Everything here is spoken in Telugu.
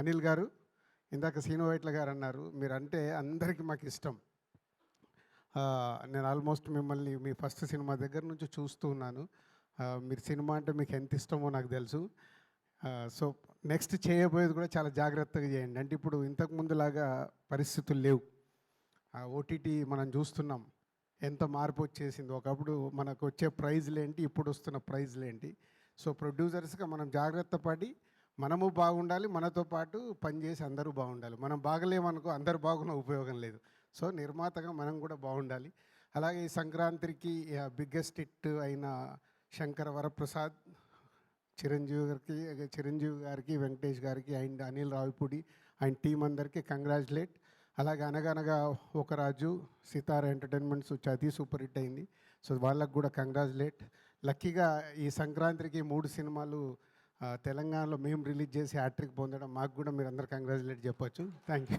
అనిల్ గారు, ఇందాక సీను వైట్ల గారు అన్నారు, మీరంటే అందరికీ మాకు ఇష్టం. నేను ఆల్మోస్ట్ మిమ్మల్ని మీ ఫస్ట్ సినిమా దగ్గర నుంచి చూస్తూ ఉన్నాను. మీరు సినిమా అంటే మీకు ఎంత ఇష్టమో నాకు తెలుసు. సో నెక్స్ట్ చేయబోయేది కూడా చాలా జాగ్రత్తగా చేయండి. అంటే ఇప్పుడు ఇంతకు ముందులాగా పరిస్థితులు లేవు. ఓటీటీ మనం చూస్తున్నాం ఎంత మార్పు వచ్చేసింది. ఒకప్పుడు మనకు వచ్చే ప్రైజ్లేంటి, ఇప్పుడు వస్తున్న ప్రైజ్లేంటి. సో ప్రొడ్యూసర్స్గా మనం జాగ్రత్త పడి మనము బాగుండాలి, మనతో పాటు పనిచేసి అందరూ బాగుండాలి. మనం బాగలేమనుకో అందరు బాగున్న ఉపయోగం లేదు. సో నిర్మాతగా మనం కూడా బాగుండాలి. అలాగే ఈ సంక్రాంతికి బిగ్గెస్ట్ హిట్ అయిన శంకర వరప్రసాద్, చిరంజీవి గారికి, వెంకటేష్ గారికి and Anil Ravipudi and team అందరికీ కంగ్రాచులేట్. అలాగే అనగనగా ఒక రాజు, సితారా ఎంటర్టైన్మెంట్స్ అది సూపర్ హిట్ అయింది. సో వాళ్ళకు కూడా కంగ్రాచులేట్. లక్కీగా ఈ సంక్రాంతికి 3 సినిమాలు తెలంగాణలో మేము రిలీజ్ చేసి హ్యాట్రిక్ పొందడం మాకు కూడా మీరు అందరు కంగ్రాచులేట్ చెప్పొచ్చు. Thank you.